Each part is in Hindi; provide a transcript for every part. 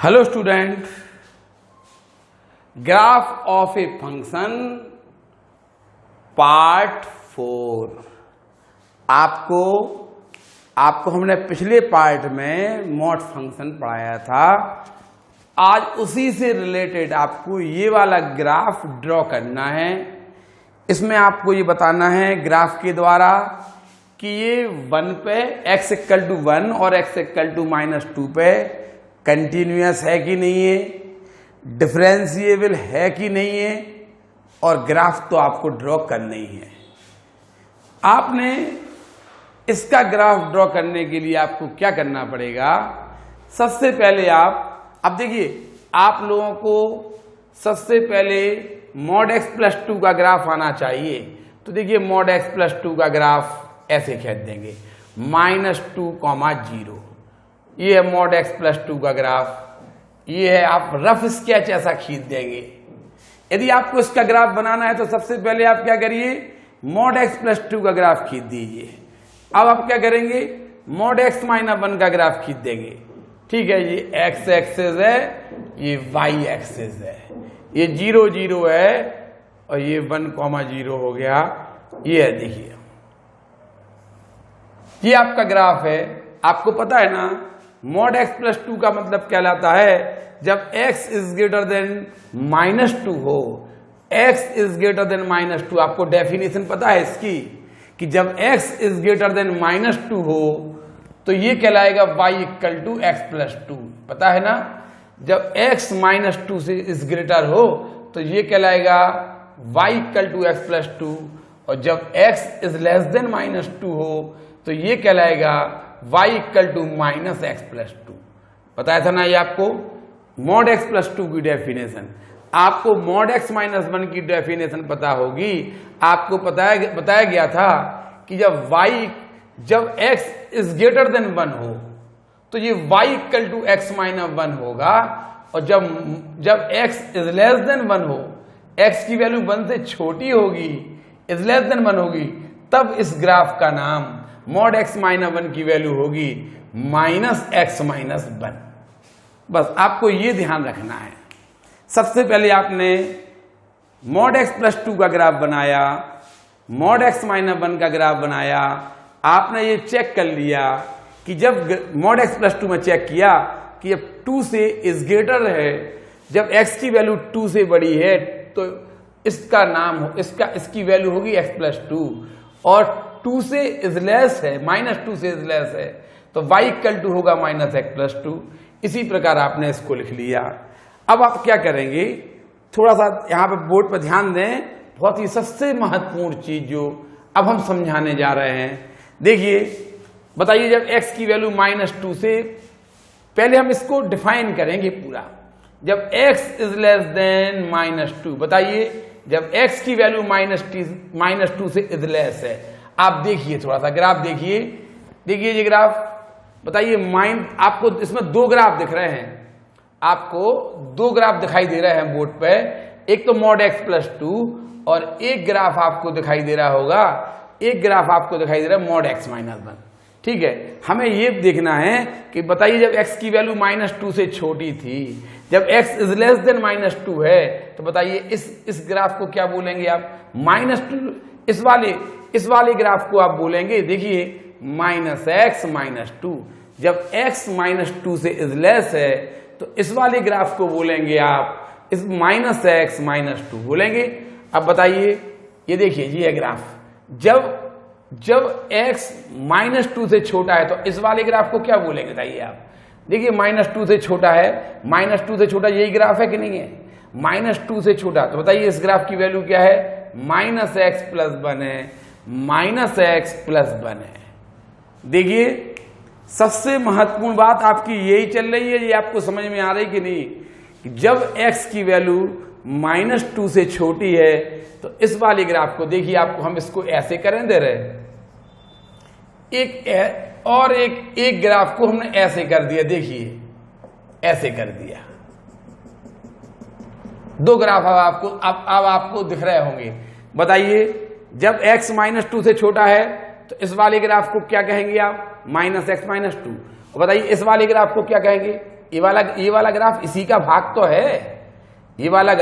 Hello student, graph of a function part 4। आपको हमने पिछले पार्ट में मॉड फंक्शन पढ़ाया था। आज उसी से रिलेटेड आपको ये वाला ग्राफ ड्रॉ करना है। इसमें आपको ये बताना है ग्राफ के द्वारा कि ये 1 पे x इक्वल टू 1 और x इक्वल टू -2 पे कंटिन्यूअस है कि नहीं है, डिफरेंशिएबल है कि नहीं है, और ग्राफ तो आपको ड्रॉ करना ही है। आपने इसका ग्राफ ड्रॉ करने के लिए आपको क्या करना पड़ेगा? सबसे पहले अब देखिए, आप लोगों को सबसे पहले मॉड x प्लस 2 का ग्राफ आना चाहिए। तो देखिए, मॉड x प्लस 2 का ग्राफ ऐसे खींच देंगे -2, 0। ये है मॉड x प्लस 2 का ग्राफ। ये है, आप रफ स्केच ऐसा खींच देंगे। यदि आपको इसका ग्राफ बनाना है तो सबसे पहले आप क्या करिए, मॉड x प्लस 2 का ग्राफ खींच दीजिए। अब आप क्या करेंगे, मॉड x माइनस 1 का ग्राफ खींच देंगे। ठीक है, ये x एक्सिस है, ये y एक्सिस है, ये 0, 0 है और ये 1, 0 हो गया। ये है, देखिए, ये आपका ग्राफ है। आपको पता है ना, मॉड x प्लस 2 का मतलब कहलाता है जब x इज ग्रेटर देन -2 हो। x इज ग्रेटर देन -2, आपको डेफिनेशन पता है इसकी कि जब x इज ग्रेटर देन -2 हो तो ये कहलाएगा y equal to x plus 2। पता है ना, जब x -2 से इज ग्रेटर हो तो ये कहलाएगा y equal to x plus 2, और जब x इज लेस देन -2 हो तो ये कहलाएगा y equal to -x plus 2। बताया था ना ये आपको मॉड x प्लस 2 की डेफिनेशन। आपको मॉड x माइनस 1 की डेफिनेशन पता होगी। आपको बताया गया था कि जब x इज ग्रेटर देन 1 हो तो ये y equal to x minus 1 होगा, और जब x इज लेस देन 1 हो, x की वैल्यू 1 से छोटी होगी, इज लेस देन 1 होगी, तब इस ग्राफ का नाम मॉड x माइनस 1 की वैल्यू होगी -x माइनस 1। बस आपको ये ध्यान रखना है। सबसे पहले आपने मॉड x प्लस 2 का ग्राफ बनाया, मॉड x माइनस 1 का ग्राफ बनाया। आपने ये चेक कर लिया कि जब मॉड x प्लस 2 में चेक किया कि जब 2 से इज ग्रेटर है, जब x की वैल्यू 2 से बड़ी है तो इसका नाम इसकी वैल्यू होगी x प्लस 2, और 2 से इज लेस है, -2 से इज लेस है तो y इक्वल टू होगा -x प्लस 2। इसी प्रकार आपने इसको लिख लिया। अब आप क्या करेंगे, थोड़ा सा यहाँ पे बोर्ड पर ध्यान दें। बहुत ही सबसे महत्वपूर्ण चीज जो अब हम समझाने जा रहे हैं, देखिए, बताइए, जब x की वैल्यू -2 से, पहले हम इसको डिफाइन करेंगे पूरा। जब x इज लेस देन -2, बताइए, जब x की वैल्यू -2 से इज लेस है। आप देखिए, थोड़ा सा ग्राफ देखिए ये ग्राफ। बताइए, आपको इसमें 2 ग्राफ दिख रहे हैं। आपको 2 ग्राफ दिखाई दे रहे हैं बोर्ड पे। एक तो मॉड x प्लस 2 और एक ग्राफ आपको दिखाई दे रहा होगा, एक ग्राफ आपको दिखाई दे रहा है मॉड x माइनस 1। ठीक है, हमें ये देखना है कि बताइए, जब x की वैल्यू -2 से छोटी थी, जब x इज लेस देन -2 है, तो बताइए इस ग्राफ को क्या बोलेंगे आप? -2। इस वाले ग्राफ को आप बोलेंगे, देखिए, -x -2। जब x -2 से इज लेस है तो इस वाले ग्राफ को बोलेंगे आप इस -x -2 बोलेंगे। अब बताइए, ये देखिए, ये है ग्राफ। जब x -2 से छोटा है तो इस वाले ग्राफ को क्या बोलेंगे? बताइए आप। देखिए, -2 से छोटा है, -2 से छोटा यही ग्राफ है कि नहीं है? -2 से छोटा, तो बताइए इस ग्राफ की वैल्यू क्या है? -x प्लस 1 है, -x प्लस 1 है। देखिए, सबसे महत्वपूर्ण बात आपकी यही चल रही है। ये आपको समझ में आ रही कि नहीं? जब x की वैल्यू -2 से छोटी है तो इस वाले ग्राफ को देखिए, आपको हम इसको ऐसे करें दे रहे, एक ग्राफ को हमने ऐसे कर दिया। देखिए, ऐसे कर दिया। 2 ग्राफ अब आपको दिख रहे होंगे। बताइए, जब x -2 से छोटा है तो इस वाले ग्राफ को क्या कहेंगे आप? -x -2। बताइए, इस वाले ग्राफ को क्या कहेंगे? ये वाला ग्राफ इसी का भाग तो है, ये वाला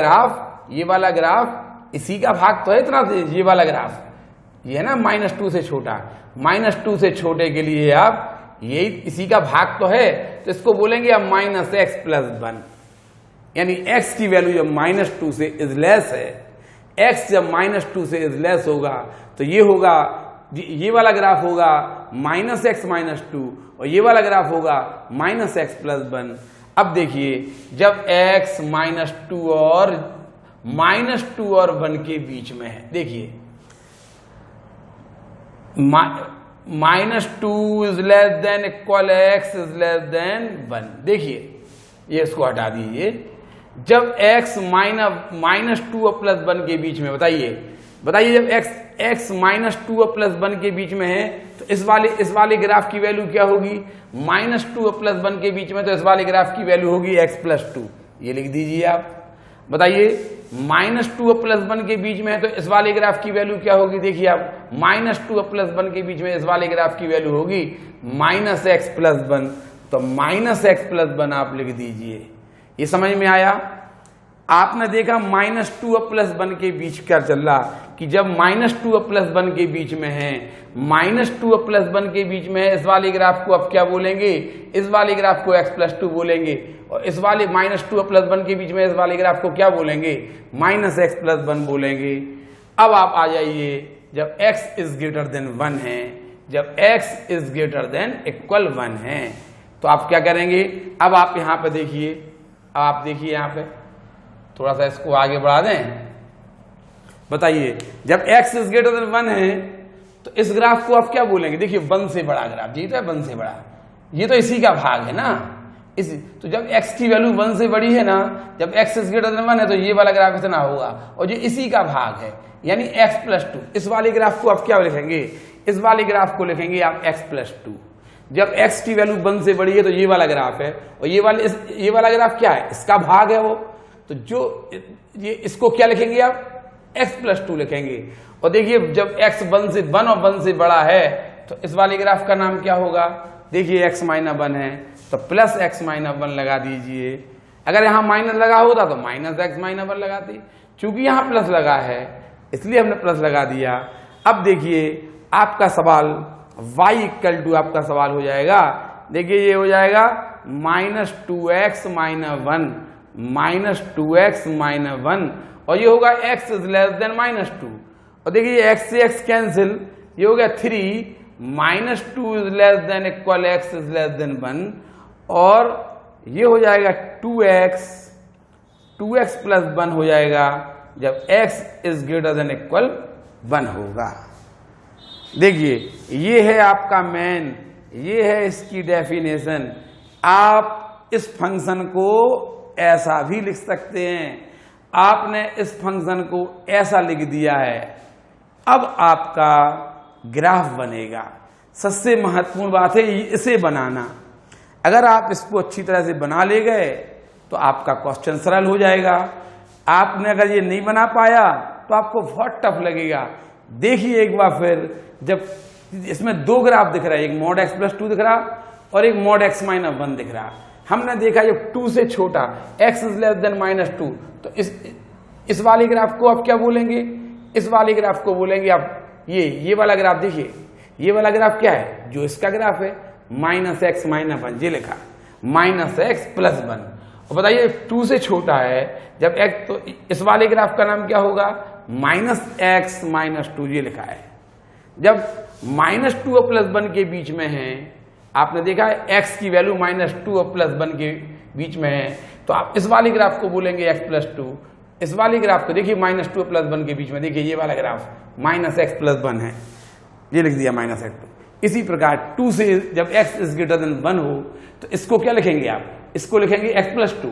ग्राफ इसी का भाग तो है इतना, ये वाला ग्राफ ये है ना -2 से छोटा, -2 से छोटे के लिए आप यही इसी का भाग तो है, तो इसको बोलेंगे अब -x+1, यानी x की वैल्यू जब -2 से इज लेस है, x जब -2 से इज लेस होगा तो ये होगा, ये वाला ग्राफ होगा -x-2 और ये वाला ग्राफ होगा -x+1। अब देखिए जब x -2 और -1 के बीच में है, देखिए -2 is less than equal x is less than 1। देखिए ये इसको हटा दीजिए, जब x -2 और +1 के बीच में, बताइए जब x -2 और +1 के बीच में है तो इस वाले ग्राफ की वैल्यू क्या होगी, -2 और +1 के बीच में, तो इस वाले ग्राफ की वैल्यू होगी x+2। ये लिख दीजिए आप। बताइए -2 और +1 के बीच में है तो इस वाले ग्राफ की वैल्यू क्या होगी, देखिए आप -2 और +1 के बीच में इस वाले ग्राफ की वैल्यू होगी -x+1, तो -x+1 आप लिख दीजिए। ये समझ में आया? आपने देखा -2 और +1 के बीच क्या चल रहा, कि जब -2 और +1 के बीच में है, -2 और +1 के बीच में है, इस वाले ग्राफ को अब क्या बोलेंगे, इस वाले ग्राफ को x+2 बोलेंगे, और इस वाले -2 और +1 के बीच में इस वाले ग्राफ को क्या बोलेंगे, -x+1 बोलेंगे। अब आप आ जाइए जब x इज ग्रेटर देन 1 है, जब x is greater than equal 1 है, तो आप क्या करेंगे, अब आप यहां पे देखिए, अब आप देखिए यहां पे थोड़ा सा इसको आगे बढ़ा दें। बताइए जब x इज ग्रेटर देन 1 है तो इस ग्राफ को आप क्या बोलेंगे, देखिए 1 से बड़ा ग्राफ, ये तो है 1 से बड़ा, ये तो इसी का भाग है ना, तो जब x की वैल्यू 1 से बड़ी है ना, जब x इज ग्रेटर देन 1 है तो ये वाला ग्राफ इतना होगा, और ये इसी का भाग है, यानी x+2। इस वाले ग्राफ को आप क्या लिखेंगे, इस वाले ग्राफ को लिखेंगे आप x+2। जब x की वैल्यू 1 से बड़ी है तो ये वाला ग्राफ है, और ये वाला ग्राफ क्या है, इसका भाग है वो, तो जो ये इसको क्या लिखेंगे आप, x+2 लिखेंगे। और देखिए जब x 1 और 1 से बड़ा है तो इस वाले ग्राफ का नाम क्या होगा, देखिए x -1 है तो +x -1 लगा दीजिए। अगर यहाँ माइनस लगा होता तो -x -1 लगाते, चूंकि यहाँ प्लस लगा है इसलिए हमने प्लस लगा दिया। अब देखिए आपका सवाल y = आपका सवाल हो जाएगा, देखिए ये हो जाएगा -2x - 2x - 1, और ये होगा x इज लेस देन -2, और देखिए x से x कैंसिल, ये हो गया 3 -2 is less than equal x is less than 1, और ये हो जाएगा 2x +1 हो जाएगा जब x is greater than equal 1 होगा। देखिए ये है आपका मेन, ये है इसकी डेफिनेशन। आप इस फंक्शन को ऐसा भी लिख सकते हैं, आपने इस फंक्शन को ऐसा लिख दिया है, अब आपका ग्राफ बनेगा। सबसे महत्वपूर्ण बात है इसे बनाना। अगर आप इसको अच्छी तरह से बना ले गए तो आपका क्वेश्चन सरल हो जाएगा। आपने अगर ये नहीं बना पाया तो आपको बहुत टफ लगेगा। देखिए एक बार फिर, जब इसमें 2 ग्राफ दिख रहा है, एक mod x+2 दिख रहा और एक mod x - 1 दिख रहा। हमने देखा जब 2 से छोटा x इज लेस देन -2, तो इस वाले ग्राफ को आप क्या बोलेंगे, इस वाले ग्राफ को बोलेंगे आप ये वाला ग्राफ। देखिए ये वाला ग्राफ क्या है, जो इसका ग्राफ है -x - 1, ये लिखा -x+1। और बताइए 2 से छोटा है जब x, तो इस वाले ग्राफ का नाम क्या होगा, -x - 2, ये लिखा है। जब -2 और +1 के बीच में है, आपने देखा है x की वैल्यू -2 और +1 के बीच में है, तो आप इस वाले ग्राफ को बोलेंगे x+2। इस वाले ग्राफ को देखिए -2 और +1 के बीच में, देखिए ये वाला ग्राफ -x+1 है, ये लिख दिया -x। इसी प्रकार 2 से जब x इज ग्रेटर देन 1 हो तो इसको क्या लिखेंगे आप, इसको लिखेंगे x+2।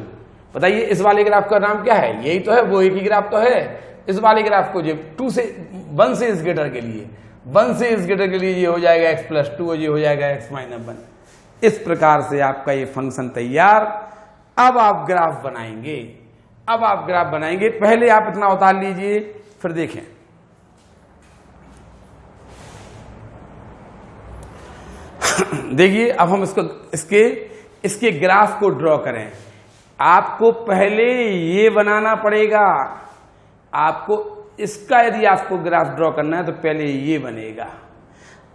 बताइए इस वाले ग्राफ का नाम क्या है, यही तो है, वो एक ही ग्राफ तो है। इस वाले ग्राफ को जब 1 से इस ग्रेटर के लिए, 1 से इस ग्रेटर के लिए ये हो जाएगा x+2 और ये हो जाएगा x - 1। इस प्रकार से आपका ये फंक्शन तैयार। अब आप ग्राफ बनाएंगे, अब आप ग्राफ बनाएंगे। पहले आप इतना उतार लीजिए फिर देखें। देखिए अब हम इसके इसके ग्राफ को ड्रॉ करें। आपको पहले ये बनाना पड़ेगा, आपको इसका यदि आपको ग्राफ ड्रॉ करना है तो पहले ये बनेगा।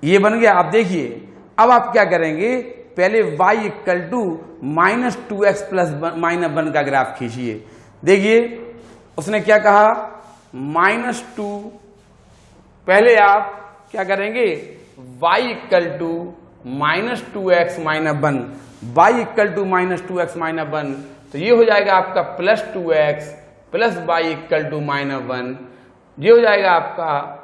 ये बन गया। आप देखिए अब आप क्या करेंगे, पहले y equal to -2x plus -1 का ग्राफ खींचिए। देखिए उसने क्या कहा, -2, पहले आप क्या करेंगे, y equal to -2x -1, y equal to -2x -1, तो ये हो जाएगा आपका +2x plus y equal to -1, ये हो जाएगा आपका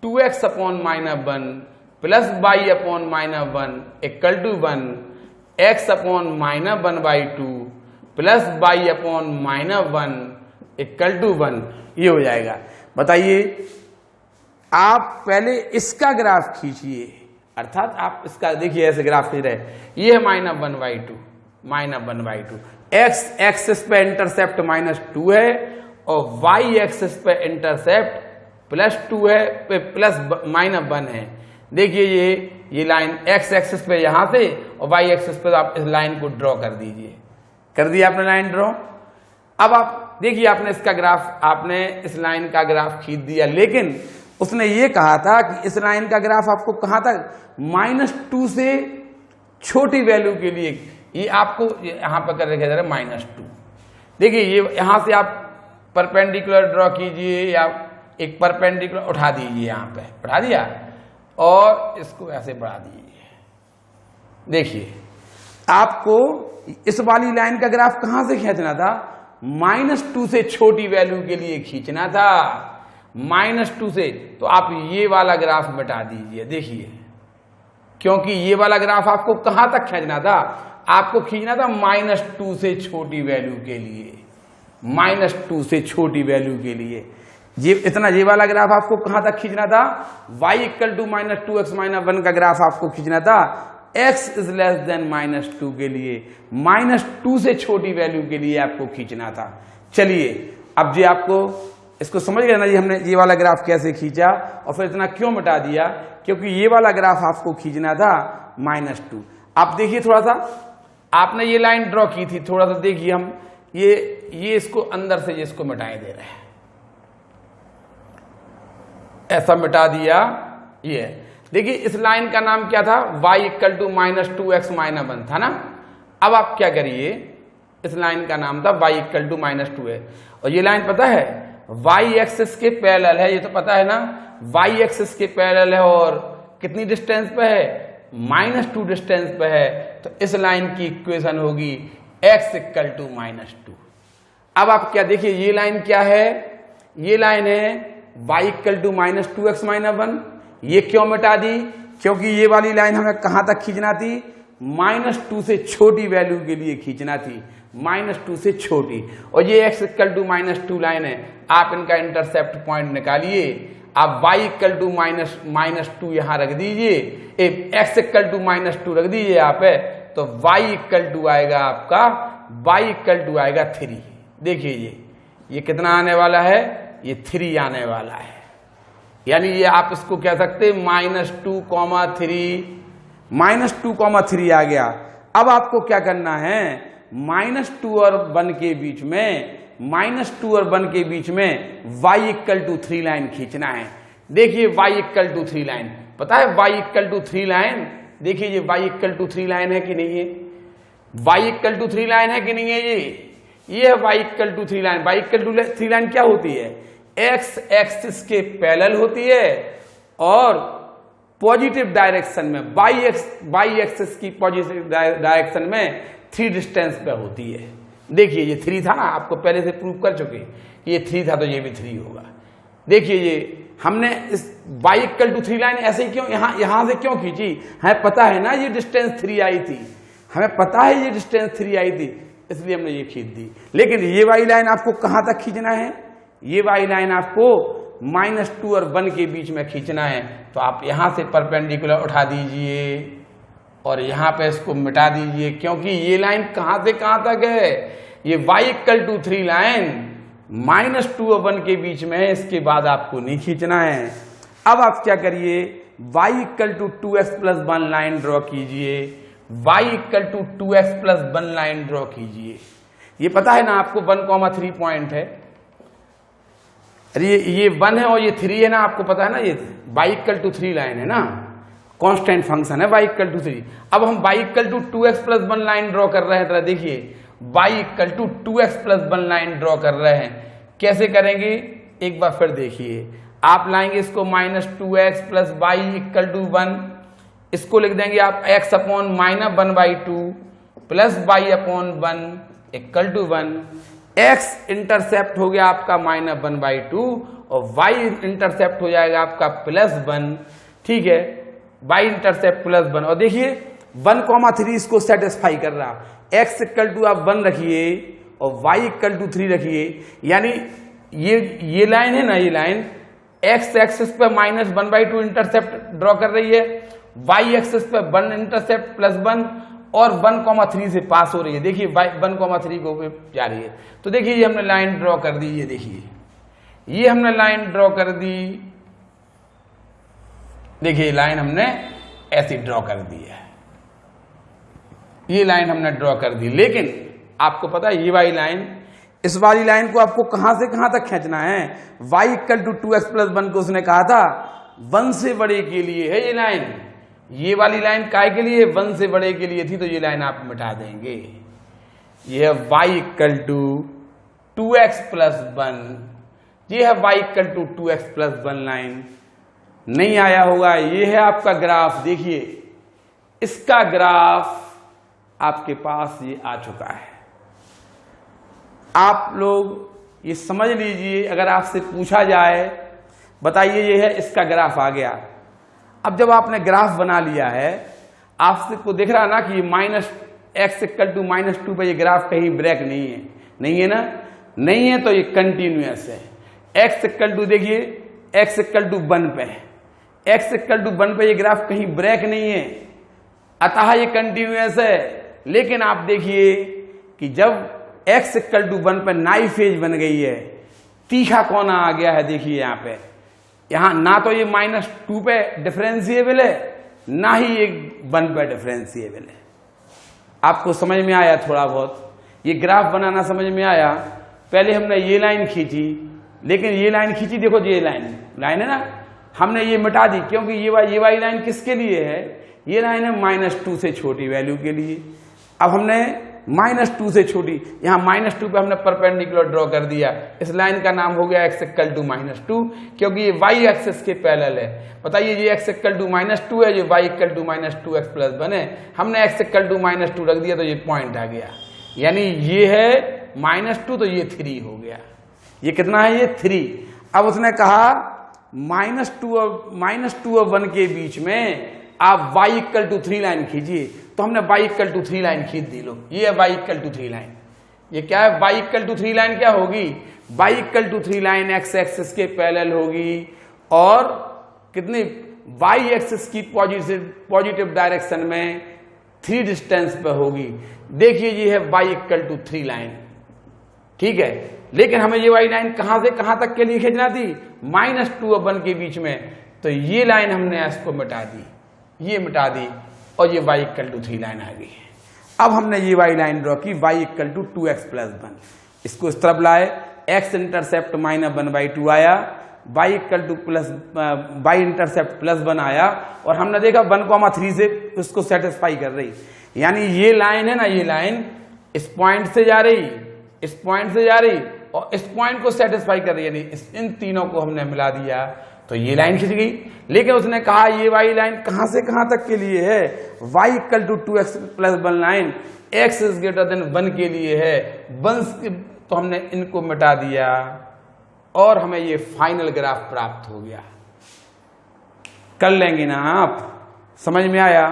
2x upon -1 plus y upon -1 equal to 1, x upon -1/2 plus y upon -1 equal to 1, ये हो जाएगा। बताइए आप पहले इसका ग्राफ खींचिए, अर्थात आप इसका देखिए ऐसे ग्राफ खींच रहे, ये है -1/2 x एक्सिस पे इंटरसेप्ट -2 है और y एक्सिस पे इंटरसेप्ट +2 है, प्लस -1 है। देखिए ये लाइन x एक्सिस पे यहां से और y एक्सिस पे आप इस लाइन को ड्रॉ कर दीजिए। कर दिया आपने लाइन ड्रॉ। अब आप देखिए आपने इसका ग्राफ, आपने इस लाइन का ग्राफ खींच दिया, लेकिन उसने ये कहा था कि इस लाइन का ग्राफ आपको कहां तक, -2 से छोटी वैल्यू के लिए, ये आपको यहां पर कर रखा जा रहा है -2। देखिए ये यहां से आप परपेंडिकुलर ड्रॉ कीजिए या एक परपेंडिकुलर उठा दीजिए, यहां पे उठा दिया और इसको ऐसे बढ़ा दीजिए। देखिए आपको इस वाली लाइन का ग्राफ कहां से खींचना था, -2 से छोटी वैल्यू के लिए खींचना था, -2 से, तो आप ये वाला ग्राफ मिटा दीजिए। देखिए क्योंकि ये वाला ग्राफ आपको कहां तक खींचना था, आपको खींचना था -2 से छोटी वैल्यू के लिए, -2 से छोटी वैल्यू के लिए। ये इतना, ये वाला ग्राफ आपको कहां तक खींचना था, y इक्वल टू -2x -1 का ग्राफ आपको खींचना था x इज लेस देन -2 के लिए, -2 से छोटी वैल्यू के लिए आपको खींचना था। चलिए अब जी आपको इसको समझ गए ना जी, हमने ये वाला ग्राफ कैसे खींचा और फिर इतना क्यों मिटा दिया, क्योंकि ये वाला ग्राफ आपको खींचना था -2। आप देखिए थोड़ा सा, आपने ये लाइन ड्रॉ की थी, थोड़ा सा देखिए हम ये इसको अंदर से ये इसको मिटाए दे रहे हैं, ऐसा मिटा दिया। ये देखिए इस लाइन का नाम क्या था, y इक्वल टू -2x -1 था ना। अब आप क्या करिए, इस लाइन का नाम था y इक्वल टू -2 है, और ये लाइन पता है y एक्सिस के पैरेलल है, ये तो पता है ना, y एक्सिस के पैरेलल है और कितनी डिस्टेंस पे है, -2 डिस्टेंस पे है, तो इस लाइन की इक्वेशन होगी x इक्वल टू -2। अब आप क्या देखिए, ये लाइन क्या है, ये लाइन है y इक्वल टू -2x -1। ये क्यों मिटा दी, क्योंकि ये वाली लाइन हमें कहां तक खींचना थी, -2 से छोटी वैल्यू के लिए खींचना थी, -2 से छोटी, और ये x इक्वल टू -2 लाइन है। आप इनका इंटरसेप्ट पॉइंट निकालिए, आप y इक्वल टू -2 यहां रख दीजिए, x इक्वल टू -2 रख दीजिए यहाँ पे, तो y इक्वल टू आएगा आपका, y इक्वल टू आएगा 3। देखिए ये कितना आने वाला है, ये 3 आने वाला है, यानी ये आप इसको कह सकते हैं -2,3 आ गया। अब आपको क्या करना है, -2 और 1 के बीच में, -2 और 1 के बीच में y इक्वल टू 3 लाइन खींचना है। देखिए y इक्वल टू 3 लाइन, पता है y इक्वल टू 3 लाइन, देखिए ये y इक्वल टू 3 लाइन है कि नहीं है, y इक्वल टू 3 लाइन है कि नहीं है, ये है y equal to 3 line. y equal to 3 line क्या होती है, x एक्सिस के पैरेलल होती है और पॉजिटिव डायरेक्शन में, y एक्सिस की पॉजिटिव डायरेक्शन में 3 डिस्टेंस पे होती है। देखिए ये 3 था ना, आपको पहले से प्रूव कर चुके, ये 3 था तो ये भी 3 होगा। देखिए ये हमने इस y इक्वल टू 3 लाइन ऐसे क्यों यहां से क्यों खींची, हमें पता है ना ये डिस्टेंस 3 आई थी, हमें पता है ये डिस्टेंस 3 आई थी, इसलिए हमने ये खींच दी। लेकिन ये वाली लाइन आपको कहां तक खींचना है, ये वाली लाइन आपको -2 और 1 के बीच में खींचना है, तो आप यहां से परपेंडिकुलर उठा दीजिए और यहां पे इसको मिटा दीजिए, क्योंकि ये लाइन कहां से कहां तक है, ये y इक्वल टू 3 लाइन -2 और 1 के बीच में है, इसके बाद आपको नहीं खींचना है। अब आप क्या करिए, y equal to 2x + 1 line draw कीजिए, y equal to 2x plus 1 line draw कीजिए। ये पता है ना आपको 1,3 पॉइंट है, अरे ये 1 है और ये 3 है ना, आपको पता है ना, ये y इक्वल टू 3 लाइन है ना, कांस्टेंट फंक्शन है y इक्वल टू 3। अब हम y equal to 2x plus 1 line draw कर रहे हैं, तरह देखिए y equal to 2x plus 1 line draw कर रहे हैं। कैसे करेंगे एक बार फिर देखिए, आप लाएंगे इसको -2x plus y equal to 1, इसको लिख देंगे आप x upon -1/2 plus y upon 1 equal to 1। x intercept हो गया आपका -1/2 और y इंटरसेप्ट हो जाएगा आपका +1, ठीक है, y इंटरसेप्ट +1। और देखिए 1,3 इसको सेटिस्फाई कर रहा, x इक्वल टू आप 1 रखिए और y इक्वल टू 3 रखिए, यानी ये लाइन है ना, ये लाइन x एक्सिस पे -1/2 इंटरसेप्ट ड्रॉ कर रही है, y एक्सिस पे 1 इंटरसेप्ट +1 और 1,3 से पास हो रही है। देखिए 1,3 को जा रही है। तो देखिए ये हमने लाइन ड्रॉ कर दी, ये देखिए ये हमने लाइन ड्रॉ कर दी, देखिए लाइन हमने ऐसी ड्रॉ कर दी है, ये लाइन हमने ड्रॉ कर दी। लेकिन आपको पता है ये वाली लाइन, इस वाली लाइन को आपको कहां से कहां तक खींचना है, y equal to 2x plus 1 को उसने कहा था 1 से बड़े के लिए है ये लाइन, ये वाली लाइन काय के लिए, 1 से बड़े के लिए थी, तो ये लाइन आप मिटा देंगे। ये है y equal to 2x plus 1, ये है y equal to 2x plus 1 line. नहीं आया होगा, ये है आपका ग्राफ, देखिए इसका ग्राफ आपके पास ये आ चुका है। आप लोग ये समझ लीजिए, अगर आपसे पूछा जाए बताइए ये है, इसका ग्राफ आ गया। अब जब आपने ग्राफ बना लिया है, आपसे को दिख रहा ना कि -x इक्वल टू -2 पे ये ग्राफ कहीं ब्रेक नहीं है, नहीं है ना, नहीं है, तो ये कंटिन्यूअस है। x इक्वल टू देखिए x इक्वल टू 1 पे, x इक्वल टू 1 पे ये ग्राफ कहीं ब्रेक नहीं है, अतः ये कंटिन्यूअस है। लेकिन आप देखिए कि जब x इक्वल टू 1 पे नाई फेज बन गई है, तीखा कोना आ गया है, देखिए यहाँ पे, यहाँ ना तो ये -2 पे डिफरेंशिएबल है, ना ही ये 1 पे डिफरेंशिएबल है। आपको समझ में आया थोड़ा बहुत, ये ग्राफ बनाना समझ में आया। पहले हमने ये लाइन खींची, लेकिन ये लाइन खींची, देखो ये लाइन है ना, हमने ये मिटा दी, क्योंकि ये वाली लाइन किसके लिए है, ये लाइन है -2 से छोटी वैल्यू के लिए। अब हमने -2 से छोटी, यहाँ -2 पे हमने परपेंडिकुलर ड्रॉ कर दिया, इस लाइन का नाम हो गया x इक्वल टू -2, क्योंकि ये y एक्सिस के पैरेलल है। बताइए ये x इक्वल टू -2 है, ये y equal to -2x plus 1 है, हमने x इक्वल टू -2 रख दिया तो ये पॉइंट आ गया, यानी ये है -2 तो ये 3 हो गया। ये कितना है, ये 3। अब उसने कहा -2 और 1 के बीच में आप y इक्वल टू 3 लाइन खींचिए, तो हमने y इक्वल टू 3 लाइन खींच दी। लो ये है y इक्वल टू 3 लाइन। ये क्या है, y इक्वल टू 3 लाइन क्या होगी, y equal to 3 line x axis के पैरेलल होगी और कितनी y एक्सिस की पॉजिटिव डायरेक्शन में 3 डिस्टेंस पे होगी। देखिए ये है y इक्वल टू 3 लाइन, ठीक है। लेकिन हमें ये वाली लाइन कहां से कहां तक के लिए खींचना थी, -2 और 1 के बीच में, तो ये लाइन हमने इसको मिटा दी, ये मिटा दी और ये y इक्वल टू 3 लाइन आ गई है। अब हमने ये वाली लाइन ड्रॉ की y equal to 2x plus 1, इसको इस तरफ लाए, x इंटरसेप्ट -1/2 आया, y equal to y intercept +1 आया, और हमने देखा 1,3 से उसको सेटिस्फाई कर रही, यानी ये लाइन है ना, ये लाइन इस पॉइंट से जा रही, इस पॉइंट से जा रही और इस पॉइंट को सेटिस्फाई कर रही, यानी इन तीनों को हमने मिला दिया तो ये लाइन खिंच गई। लेकिन उसने कहा ये वाली लाइन कहां से कहां तक के लिए है, y equal to 2x plus 1 line x is greater than 1 के लिए है, 1 तो हमने इनको मिटा दिया और हमें ये फाइनल ग्राफ प्राप्त हो गया। कर लेंगे ना आप, समझ में आया।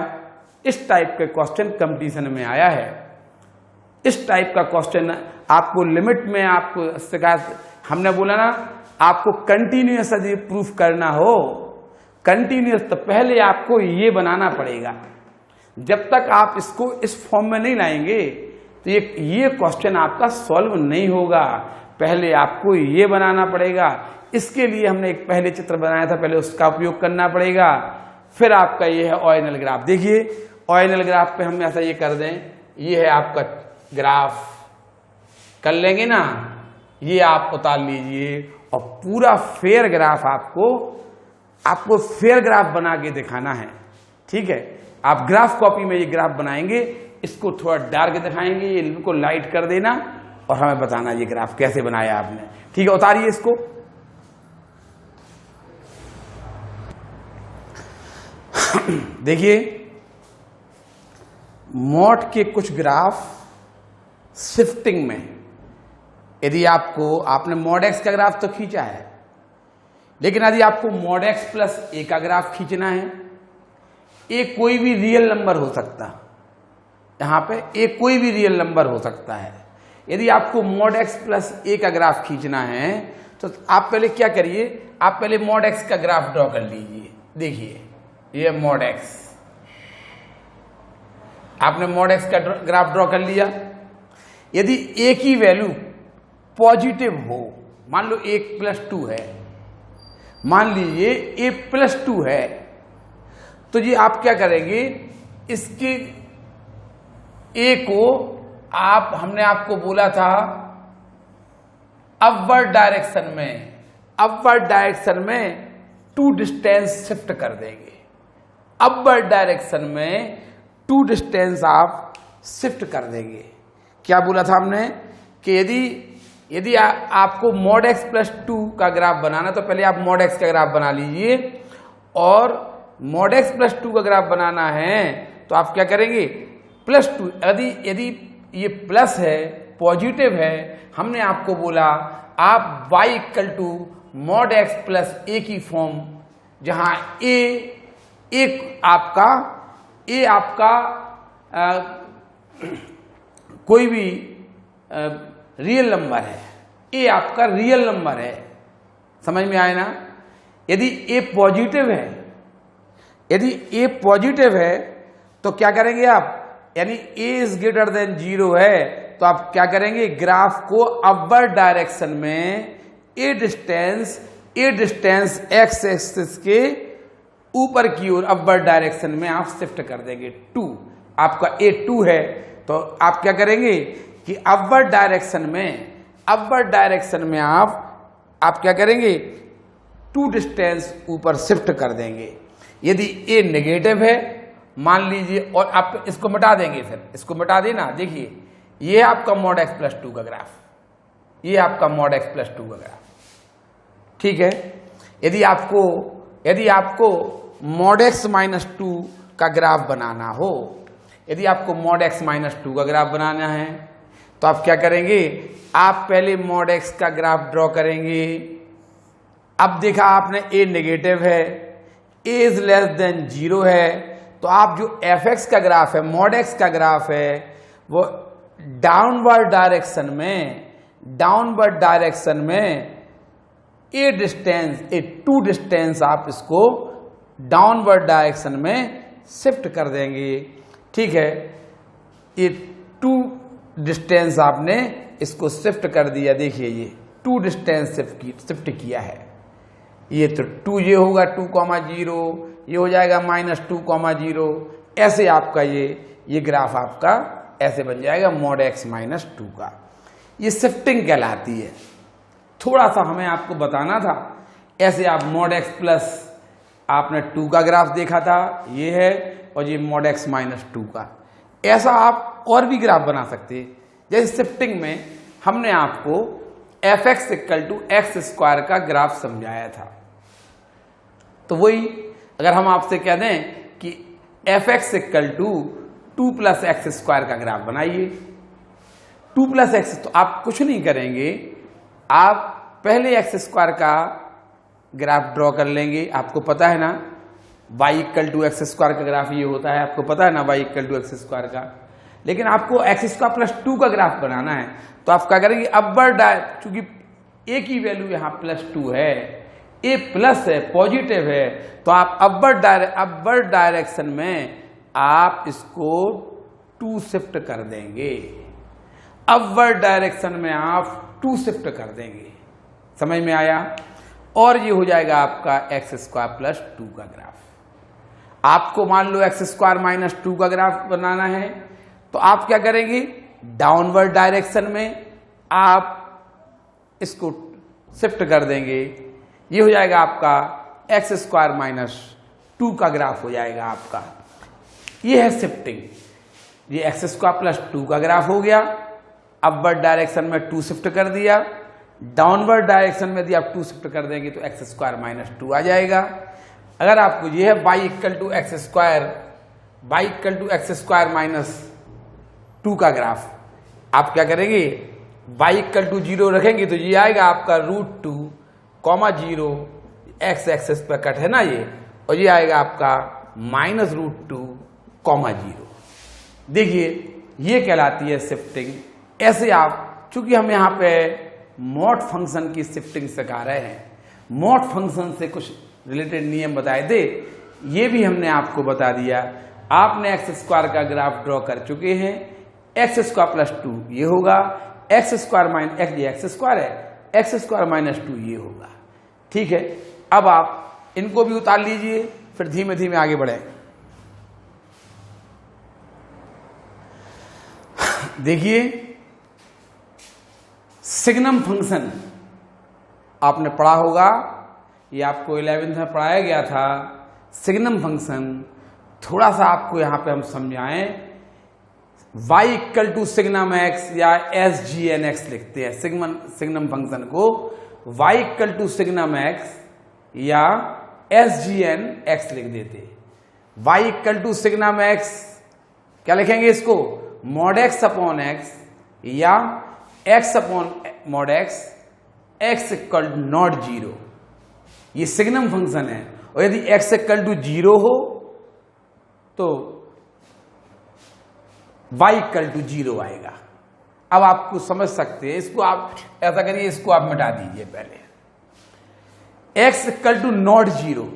इस टाइप के क्वेश्चन कंपटीशन में आया है, इस टाइप का क्वेश्चन आपको लिमिट में, आपको हमने बोला ना आपको कंटिन्यूअस यदि प्रूफ करना हो, कंटिन्यूअस, तो पहले आपको ये बनाना पड़ेगा। जब तक आप इसको इस फॉर्म में नहीं लाएंगे तो ये क्वेश्चन आपका सॉल्व नहीं होगा। पहले आपको ये बनाना पड़ेगा, इसके लिए हमने एक पहले चित्र बनाया था, पहले उसका उपयोग करना पड़ेगा, फिर आपका ये है ओरिजिनल ग्राफ। देखिए ऑर्डिनल ग्राफ पे हम ऐसा ये कर दें, ये है आपका ग्राफ, कर लेंगे ना, ये आप उतार लीजिए और पूरा फेयर ग्राफ आपको फेयर ग्राफ बना के दिखाना है। ठीक है, आप ग्राफ कॉपी में ये ग्राफ बनाएंगे, इसको थोड़ा डार्क दिखाएंगे, ये इनको लाइट कर देना और हमें बताना ये ग्राफ कैसे बनाया आपने। ठीक है, उतारिए इसको। देखिए मॉड के कुछ ग्राफ शिफ्टिंग में, यदि आपने मॉड एक्स का ग्राफ तो खींचा है, लेकिन यदि आपको मॉड एक्स प्लस ए का ग्राफ खींचना है, ए कोई भी रियल नंबर हो सकता, यहां पे ए कोई भी रियल नंबर हो सकता है। यदि आपको मॉड एक्स प्लस ए का ग्राफ खींचना है तो आप पहले क्या करिए, आप पहले मॉड एक्स का ग्राफ ड्रॉ कर लीजिए। देखिए ये मॉड एक्स, आपने मॉड एक्स का ग्राफ ड्रॉ कर लिया। यदि ए की वैल्यू पॉजिटिव हो, मान लो 1+2 है, मान लीजिए ए +2 है, तो जी आप क्या करेंगे, इसके ए को हमने आपको बोला था अपवर्ड डायरेक्शन में 2 डिस्टेंस शिफ्ट कर देंगे। अपवर्ड डायरेक्शन में 2 डिस्टेंस आप शिफ्ट कर देंगे। क्या बोला था हमने कि यदि आपको मॉड एक्स प्लस 2 का ग्राफ बनाना, तो पहले आप मॉड एक्स का ग्राफ बना लीजिए, और मॉड एक्स प्लस 2 का ग्राफ बनाना है तो आप क्या करेंगे, +2। यदि ये प्लस है, पॉजिटिव है, हमने आपको बोला आप y = मॉड एक्स प्लस ए की फॉर्म, जहां ए आपका कोई भी रियल नंबर है, ए आपका रियल नंबर है। समझ में आए ना? यदि ए पॉजिटिव है तो क्या करेंगे आप, यानी a > 0 है तो आप क्या करेंगे, ग्राफ को अपवर्ड डायरेक्शन में ए डिस्टेंस एक्स एक्सिस के ऊपर की ओर अपवर्ड डायरेक्शन में आप शिफ्ट कर देंगे 2। आपका a 2 है तो आप क्या करेंगे कि अपवर्ड डायरेक्शन में आप क्या करेंगे, 2 डिस्टेंस ऊपर शिफ्ट कर देंगे। यदि a नेगेटिव है, मान लीजिए, और आप इसको मिटा देंगे, फिर इसको मिटा देना। देखिए ये आपका मॉड एक्स प्लस 2 का ग्राफ, ये आपका मॉड एक्स प्लस 2 का ग्राफ। ठीक है, यदि आपको मॉड एक्स माइनस 2 का ग्राफ बनाना हो, यदि आपको मॉड एक्स माइनस 2 का ग्राफ बनाना है तो आप क्या करेंगे, आप पहले मॉड एक्स का ग्राफ ड्रॉ करेंगे। अब देखा आपने a नेगेटिव है, a < 0 है, तो आप जो fx का ग्राफ है, मॉड एक्स का ग्राफ है, वो डाउनवर्ड डायरेक्शन में a 2 डिस्टेंस आप इसको डाउनवर्ड डायरेक्शन में शिफ्ट कर देंगे। ठीक है, ये 2 डिस्टेंस आपने इसको शिफ्ट कर दिया। देखिए ये 2 डिस्टेंस शिफ्ट किया है। ये तो 2 ये होगा 2,0, ये हो जाएगा -2,0। ऐसे आपका ये ग्राफ आपका ऐसे बन जाएगा मॉड एक्स माइनस 2 का। ये शिफ्टिंग कहलाती है। थोड़ा सा हमें आपको बताना था। ऐसे आप मॉड एक्स प्लस आपने 2 का ग्राफ देखा था, ये है, और ये मॉड एक्स माइनस 2 का। ऐसा आप और भी ग्राफ बना सकते हैं। जैसे शिफ्टिंग में हमने आपको fx = x² का ग्राफ समझाया था। तो वही अगर हम आपसे कह दें कि fx = 2 + x² का ग्राफ बनाइए, 2 + x, तो आप कुछ नहीं करेंगे, आप पहले x² का ग्राफ ड्रॉ कर लेंगे। आपको पता है ना y = x² का ग्राफ ये होता है, आपको पता है ना y = x² का। लेकिन आपको x² + 2 का ग्राफ बनाना है तो आप क्या करेंगे, अपवर्ड, चूंकि a की वैल्यू यहाँ +2 है, a प्लस है, पॉजिटिव है, तो आप अपवर्ड डायरेक्शन में आप इसको 2 शिफ्ट कर देंगे। अपवर्ड डायरेक्शन में आप 2 शिफ्ट कर देंगे। समझ में आया? और ये हो जाएगा आपका x² + 2 का ग्राफ। आपको मान लो एक्स स्क्वायर माइनस 2 का ग्राफ बनाना है, तो आप क्या करेंगे, डाउनवर्ड डायरेक्शन में आप इसको शिफ्ट कर देंगे, ये हो जाएगा आपका एक्स स्क्वायर माइनस 2 का ग्राफ हो जाएगा आपका। ये है शिफ्टिंग, ये एक्स स्क्वायर प्लस 2 का ग्राफ हो गया। अपवर्ड डायरेक्शन में 2 शिफ्ट कर दिया, डाउनवर्ड डायरेक्शन में यदि आप 2 शिफ्ट कर देंगे तो एक्स स्क्वायर माइनस 2 आ जाएगा। अगर आपको ये है y equal to x square minus 2 का ग्राफ, आप क्या करेंगे, y इक्वल टू 0 रखेंगे तो ये आएगा आपका √2, 0, एक्स एक्सेस पर कट है ना ये, और ये आएगा आपका -√2, 0। देखिए ये कहलाती है शिफ्टिंग। ऐसे आप, चूंकि हम यहाँ पे मॉड फंक्शन की शिफ्टिंग सिखा रहे हैं, मॉड फंक्शन से कुछ रिलेटेड नियम बताए थे, ये भी हमने आपको बता दिया। आपने एक्स स्क्वायर का ग्राफ ड्रॉ कर चुके हैं, एक्स स्क्वायर प्लस 2 ये होगा, x square minus x square है, एक्स स्क्वायर माइनस 2 ये होगा। ठीक है, अब आप इनको भी उतार लीजिए, फिर धीमे धीमे आगे बढ़े। देखिए सिग्नम फंक्शन आपने पढ़ा होगा, ये आपको 11th में पढ़ाया गया था। सिग्नम फंक्शन थोड़ा सा आपको यहां पे हम समझाएं, y equal to signum x या SGN(x) लिखते हैं। सिग्नम फंक्शन को y equal to signum x या SGN(x) लिख देते। y equal to signum x क्या लिखेंगे इसको, mod x अपॉन x या x upon mod x equal to not 0। ये सिग्नम फंक्शन है, और यदि x इक्वल टू 0 हो तो y इक्वल टू 0 आएगा। अब आपको समझ सकते हैं, इसको आप ऐसा करिए, इसको आप मिटा दीजिए पहले। x equal to not 0,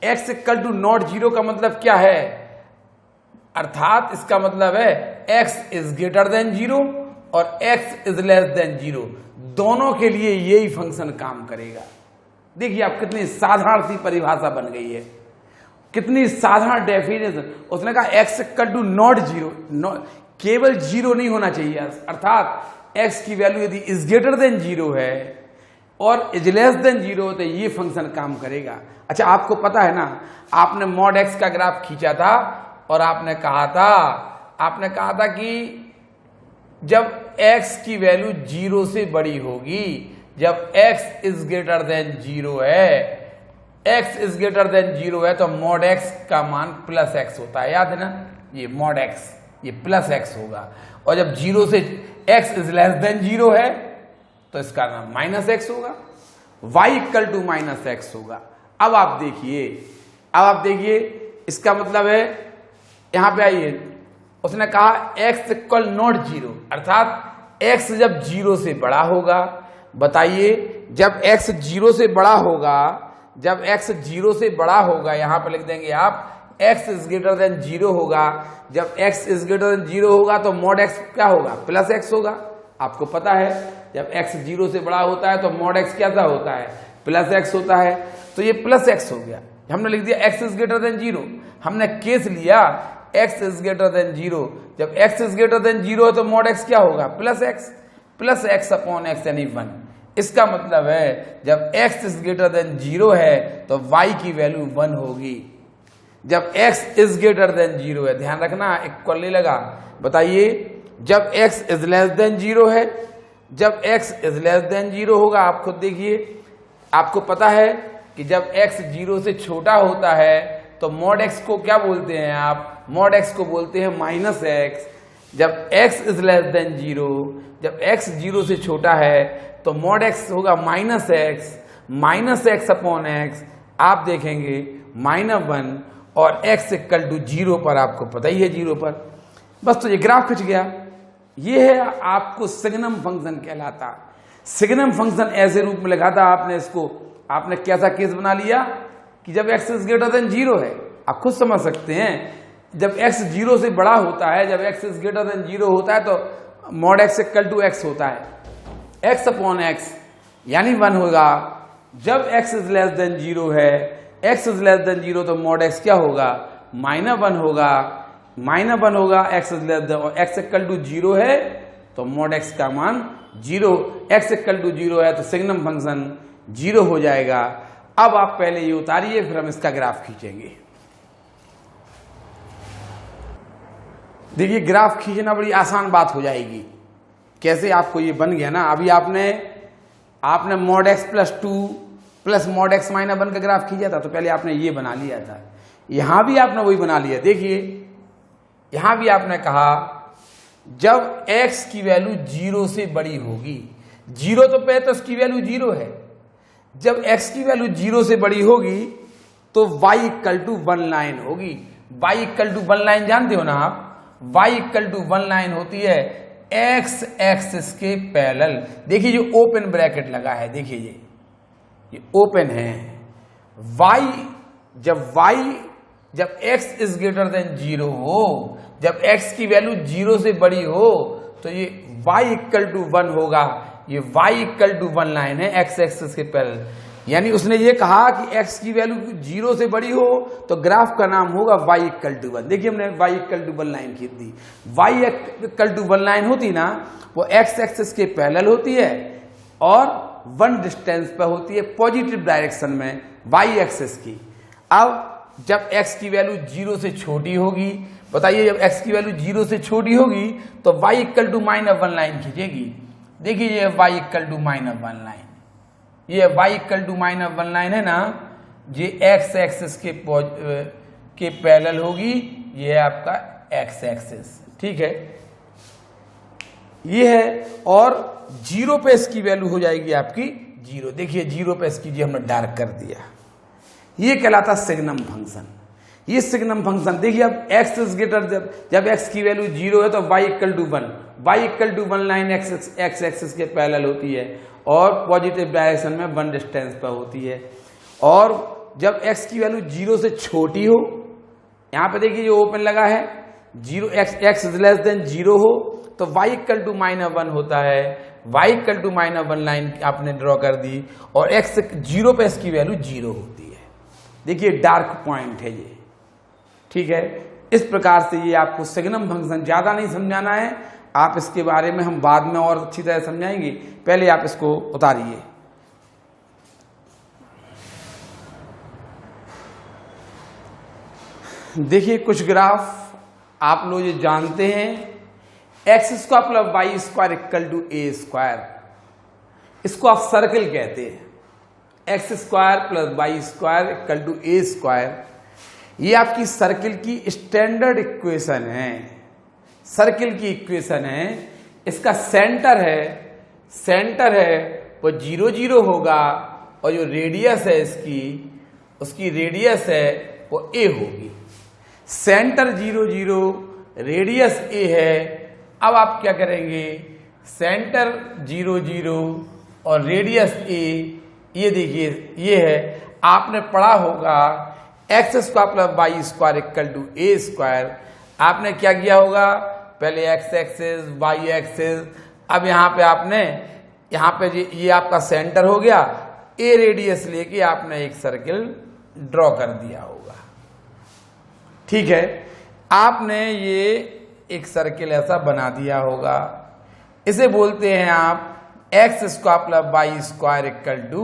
x equal to not 0 का मतलब क्या है, अर्थात इसका मतलब है x इज ग्रेटर देन 0 और x इज लेस देन 0, दोनों के लिए यही फंक्शन काम करेगा। देखिए आप कितनी साधारण सी परिभाषा बन गई है, कितनी साधारण डेफिनेशन। उसने कहा x इक्वल टू नॉट 0, केवल 0 नहीं होना चाहिए, अर्थात x की वैल्यू यदि इज ग्रेटर देन 0 है और इज लेस देन 0 हो तो ये फंक्शन काम करेगा। अच्छा, आपको पता है ना, आपने मॉड x का ग्राफ खींचा था और आपने कहा था कि जब x की वैल्यू 0 से बड़ी होगी, जब x इज ग्रेटर देन 0 है, x इज ग्रेटर देन 0 है तो मॉड x का मान प्लस x होता है, याद है ना, ये मॉड x ये प्लस x होगा। और जब 0 से x इज लेस देन 0 है तो इसका नाम माइनस x होगा, y equal to minus x होगा। अब आप देखिए इसका मतलब है, यहां पे आइए, उसने कहा x इक्वल नॉट 0, अर्थात x जब 0 से बड़ा होगा। बताइए, जब x 0 से बड़ा होगा, जब x 0 से बड़ा होगा, यहां पर लिख देंगे आप x इज ग्रेटर देन 0 होगा। जब x इज ग्रेटर देन 0 होगा तो मॉड x क्या होगा, प्लस x होगा। आपको पता है जब x 0 से बड़ा होता है तो मॉड x क्या होता है, प्लस x होता है, तो ये प्लस x हो गया। हमने लिख दिया x इज ग्रेटर देन 0, हमने केस लिया x इज ग्रेटर देन 0। जब x इज ग्रेटर देन 0 है तो मॉड x क्या होगा, प्लस x अपॉन x यानी 1। इसका मतलब है जब x इज ग्रेटर देन 0 है तो y की वैल्यू 1 होगी। जब x इज ग्रेटर देन 0 है, ध्यान रखना इक्वल नहीं लगा। बताइए, जब x इज लेस देन 0 है, जब x इज लेस देन 0 होगा, आप खुद देखिए, आपको पता है कि जब x 0 से छोटा होता है तो मॉड x को क्या बोलते हैं आप, मॉड x को बोलते हैं माइनस x। जब x इज लेस देन 0, जब x 0 से छोटा है तो मॉड x होगा माइनस x अपॉन x। आप देखेंगे -1 और x इक्वल टू 0 पर, आपको पता ही है 0 पर, बस तो ये ग्राफ खिंच गया। ये है आपको सिग्नम फंक्शन कहलाता। सिग्नम फंक्शन ऐसे रूप में लिखा था आपने इसको, आपने कैसा केस बना लिया कि जब x इज ग्रेटर देन 0 है, आप खुद समझ सकते हैं, जब x 0 से बड़ा होता है, जब x इज ग्रेटर देन 0 होता है तो mod x equal to x होता है, x अपॉन x यानी 1 होगा। जब x इज लेस देन 0 है, x इज लेस देन 0 तो मॉड x क्या होगा, -1 होगा, -1 होगा, x इक्वल टू 0 है तो मॉड x का मान 0, x इक्वल टू 0 है तो सिग्नम फंक्शन 0 हो जाएगा। अब आप पहले ये उतारिए, फिर हम इसका ग्राफ खींचेंगे। देखिए ग्राफ खींचना बड़ी आसान बात हो जाएगी। कैसे आपको ये बन गया ना, अभी आपने mod x plus 2 plus mod x minus 1 का ग्राफ खींचा था, तो पहले आपने ये बना लिया था। यहां भी आपने वही बना लिया। देखिए यहां भी आपने कहा जब x की वैल्यू 0 से बड़ी होगी, 0 तो पे तो इसकी वैल्यू 0 है, जब x की वैल्यू 0 से बड़ी होगी तो y इक्वल टू 1 लाइन होगी। y इक्वल टू 1 लाइन जानते हो ना आप, y इक्वल टू 1 लाइन होती है x एक्सिस के पैरेलल। देखिए जो ओपन ब्रैकेट लगा है, देखिए ये ओपन है। जब x इज ग्रेटर देन 0 हो, जब x की वैल्यू 0 से बड़ी हो तो ये y इक्वल टू 1 होगा। ये y इक्वल टू 1 लाइन है x एक्सिस के पैरेलल। यानी उसने ये कहा कि x की वैल्यू 0 से बड़ी हो तो ग्राफ का नाम होगा y इक्वल टू 1। देखिए हमने y इक्वल टू 1 लाइन खींच दी। y इक्वल टू 1 लाइन होती ना, वो x एक्सिस के पैरेलल होती है और 1 डिस्टेंस पर होती है पॉजिटिव डायरेक्शन में y एक्सिस की। अब जब x की वैल्यू 0 से छोटी होगी, बताइए जब x की वैल्यू 0 से छोटी होगी तो y इक्वल टू -1 लाइन खींचेगी। देखिए ये y इक्वल टू -1 लाइन, ये y इक्वल टू -1 लाइन है ना, ये x एक्सिस के पैरेलल होगी। ये है आपका x एक्सिस, ठीक है, ये है। और 0 पे इसकी वैल्यू हो जाएगी आपकी 0। देखिए 0 पे इसकी हमने डार्क कर दिया, ये कहलाता सिग्नम फंक्शन। ये सिग्नम फंक्शन देखिए अब x इज ग्रेटर, जब x की वैल्यू 0 है तो y equal to 1, y equal to 1 line x axis के पैरेलल होती है और पॉजिटिव डायरेक्शन में 1 डिस्टेंस पर होती है। और जब x की वैल्यू 0 से छोटी हो, यहां पे देखिए ये ओपन लगा है, 0 x इज लेस देन 0 हो तो y इक्वल टू -1 होता है। y इक्वल टू -1 लाइन आपने ड्रॉ कर दी और x 0 पे इसकी वैल्यू 0 होती है। देखिए डार्क पॉइंट है ये, ठीक है। इस प्रकार से ये आपको सिग्नम फंक्शन ज्यादा नहीं समझाना है, आप इसके बारे में हम बाद में और अच्छी तरह समझाएंगे। पहले आप इसको उतारिए। देखिए कुछ ग्राफ आप लोग ये जानते हैं, x² plus y² equal to a², इसको आप सर्कल कहते हैं। x² plus y² equal to a², ये आपकी सर्किल की स्टैंडर्ड इक्वेशन है, सर्किल की इक्वेशन है। इसका सेंटर है वो 0 0 होगा और जो रेडियस है उसकी रेडियस है वो a होगी। सेंटर 0 0, रेडियस a है। अब आप क्या करेंगे, सेंटर 0 0 और रेडियस a, ये देखिए ये है, आपने पढ़ा होगा x² plus y² equal to a²। आपने क्या किया होगा, पहले x एक्सिस y एक्सिस, अब यहाँ पे ये आपका सेंटर हो गया, a रेडियस लेके आपने एक सर्किल ड्रॉ कर दिया होगा, ठीक है। आपने ये एक सर्किल ऐसा बना दिया होगा, इसे बोलते हैं आप x² plus y² equal to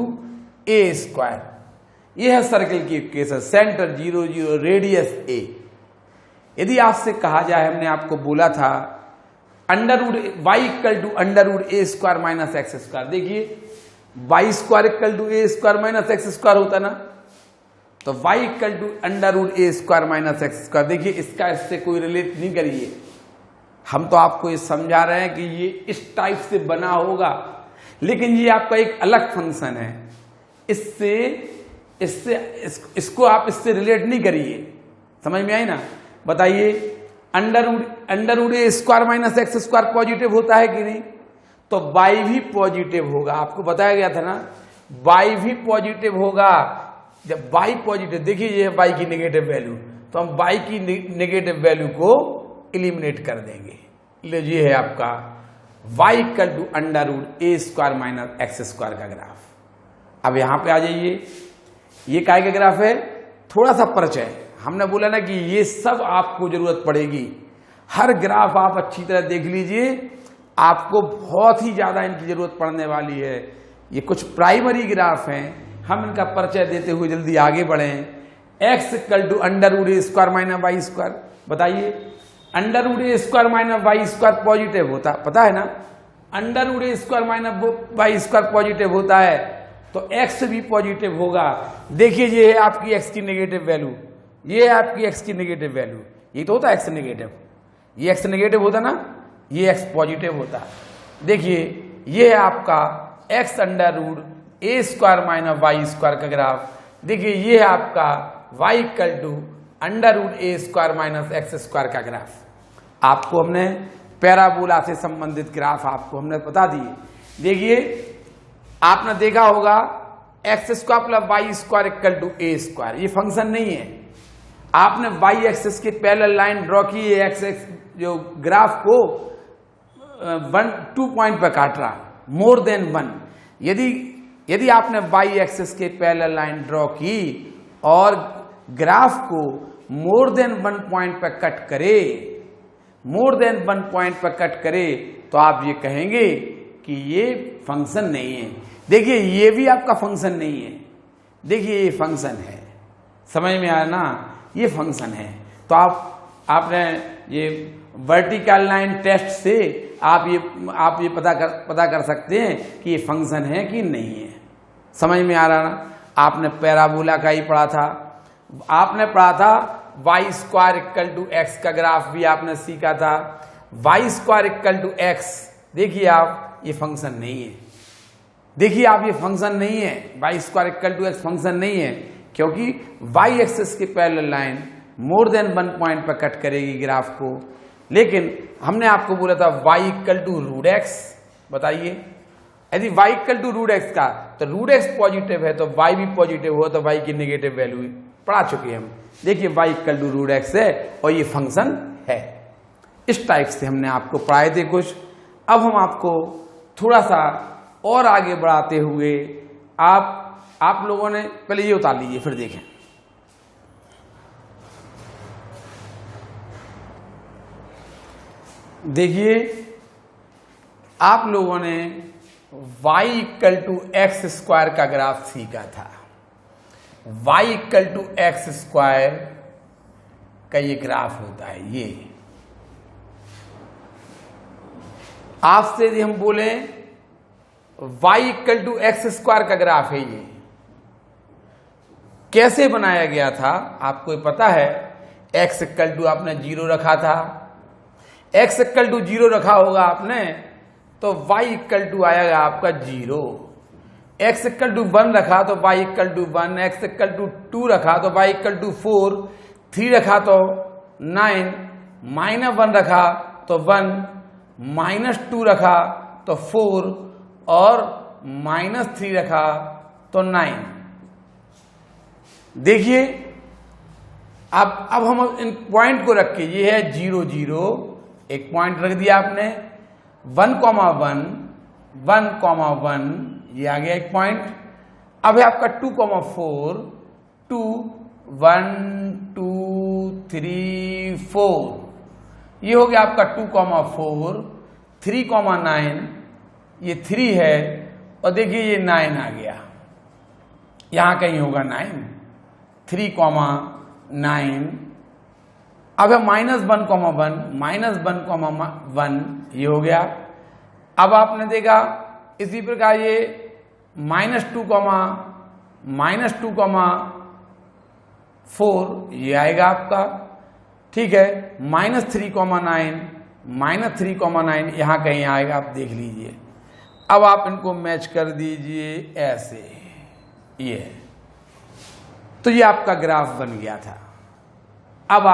a²। यह है सर्किल की इक्वेशन, सेंटर 0 0, रेडियस a। यदि आपसे कहा जाए, हमने आपको बोला था y equal to √a² minus x², देखिए y² equal to a² minus x² होता ना, तो y equal to √a² minus x²। देखिए इसका इससे कोई रिलेट नहीं करिए, हम तो आपको ये समझा रहे हैं कि ये इस टाइप से बना होगा, लेकिन ये आपका एक अलग फंक्शन है। इसको आप इससे रिलेट नहीं करिए, समझ में आई ना। बताइए √a² माइनस x² पॉजिटिव होता है कि नहीं, तो y भी पॉजिटिव होगा। आपको बताया गया था ना, y भी पॉजिटिव होगा। जब y पॉजिटिव, देखिए ये है y की नेगेटिव वैल्यू, तो हम y की नेगेटिव वैल्यू को एलिमिनेट कर देंगे। ये है आपका y equal to √a² minus x² का ग्राफ। अब यहां पे आ जाइए, ये काय का ग्राफ है, थोड़ा सा परिचय हमने बोला ना कि ये सब आपको जरूरत पड़ेगी। हर ग्राफ आप अच्छी तरह देख लीजिए, आपको बहुत ही ज्यादा इनकी जरूरत पड़ने वाली है। ये कुछ प्राइमरी ग्राफ हैं, हम इनका परिचय देते हुए जल्दी आगे बढ़ें। x equal to under root A square minus Y square, बताइए अंडर रूट ए square minus Y square positive होता, पता है ना, अंडर रूट ए square minus Y square positive होता है तो x भी पॉजिटिव होगा। देखिए ये है आपकी x की नेगेटिव वैल्यू, ये है आपकी x की नेगेटिव वैल्यू, ये तो होता है x नेगेटिव, ये x नेगेटिव होता ना, ये x पॉजिटिव होता। देखिए ये है आपका x अंडर रूट ए स्क्वायर माइनस वाई स्क्वायर का ग्राफ। देखिए ये है आपका y equal to under root A square minus x square का ग्राफ। आपको हमने पैराबोला से संबंधित ग्राफ आपको हमने बता दिए। देखिए आपने देखा होगा x square plus y square equal to a square, ये फंक्शन नहीं है। आपने वाई एक्सिस के पैरेलल लाइन ड्रॉ की है, एक्स जो ग्राफ को 2 पॉइंट पर काट रहा, मोर देन 1। यदि आपने वाई एक्सिस के पैरेलल लाइन ड्रॉ की और ग्राफ को मोर देन 1 पॉइंट पर कट करे, मोर देन 1 पॉइंट पर कट करे, तो आप ये कहेंगे कि ये फंक्शन नहीं है। देखिए ये भी आपका फंक्शन नहीं है, देखिए ये फंक्शन है, समझ में आया ना, ये फंक्शन है। तो आपने ये वर्टिकल लाइन टेस्ट से आप ये पता कर सकते हैं कि ये फंक्शन है कि नहीं है। समझ में आ रहा ना, आपने पैराबोला का ही पढ़ा था, आपने पढ़ा था y square equal to x का ग्राफ भी आपने सीखा था, y square equal to x. देखिए आप ये फंक्शन नहीं है, देखिए आप ये फंक्शन नहीं है, y square equal to x function नहीं है, क्योंकि वाई एक्सिस के parallel line more than 1 point पर कट करेगी ग्राफ को। लेकिन हमने आपको बोला था y equal to root x, बताइए यदि y equal to root x का तो रूट एक्स पॉजिटिव है तो वाई भी पॉजिटिव हो, तो वाई की नेगेटिव वैल्यू पढ़ा चुके हैं हम। देखिए y equal to root x है और ये फंक्शन है। इस टाइप से हमने आपको पढ़ाए थे कुछ। अब हम आपको थोड़ा सा और आगे बढ़ाते हुए आप लोगों ने पहले ये उतार लीजिए फिर देखें। देखिए आप लोगों ने y equal to x square का ग्राफ सीखा था। y equal to x square का ये ग्राफ होता है। ये आपसे यदि हम बोले y equal to x square का ग्राफ है, ये कैसे बनाया गया था आपको पता है। x इक्वल टू आपने 0 रखा था, x इक्वल टू 0 रखा होगा आपने तो y इक्वल टू आएगा आपका 0। x इक्वल टू 1 रखा तो y equal to 1, x equal to 2 रखा तो y इक्वल टू 4, 3 रखा तो 9, -1 रखा तो 1, -2 रखा तो 4 और -3 रखा तो 9। देखिए अब हम इन पॉइंट को रख के, ये है 0 0, एक पॉइंट रख दिया आपने, 1, 1, 1, 1, ये आ गया एक पॉइंट। अब है आपका 2, 4, 2, 1, 2, 3, 4, ये हो गया आपका 2, 4, 3, 9, ये 3 है और देखिए ये 9 आ गया, यहां कहीं होगा 9, 3, 9। अब है -1, -1, -1, ये हो गया। अब आपने देखा इसी प्रकार ये -2, -4 ये आएगा आपका, ठीक है। -3, 9, -3, 9 यहां कहीं आएगा, आप देख लीजिए। अब आप इनको मैच कर दीजिए ऐसे, ये तो ये आपका ग्राफ बन गया था। अब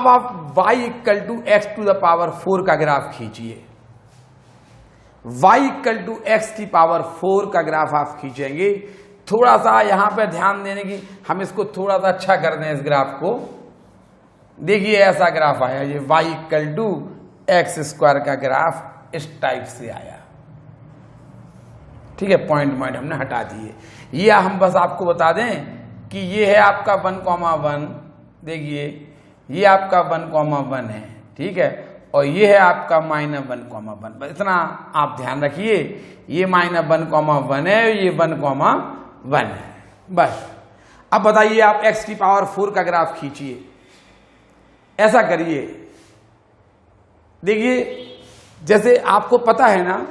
आप y equal to x to the power 4 का ग्राफ खींचिए। y इक्वल टू एक्स की पावर 4 का ग्राफ आप खींचेंगे। थोड़ा सा यहां पे ध्यान देने की, हम इसको थोड़ा सा अच्छा कर दें इस ग्राफ को। देखिए ऐसा ग्राफ आया, ये y equal to x square का ग्राफ इस टाइप से आया, ठीक है। पॉइंट हमने हटा दिए। ये हम बस आपको बता दें कि ये है आपका 1,1, देखिए ये आपका 1,1 है, ठीक है, और ये है आपका -1,1। इतना आप ध्यान रखिए, ये -1,1 है, ये 1,1 है, बस। अब बताइए आप x की पावर 4 का ग्राफ खींचिए, ऐसा करिए। देखिए जैसे आपको पता है ना,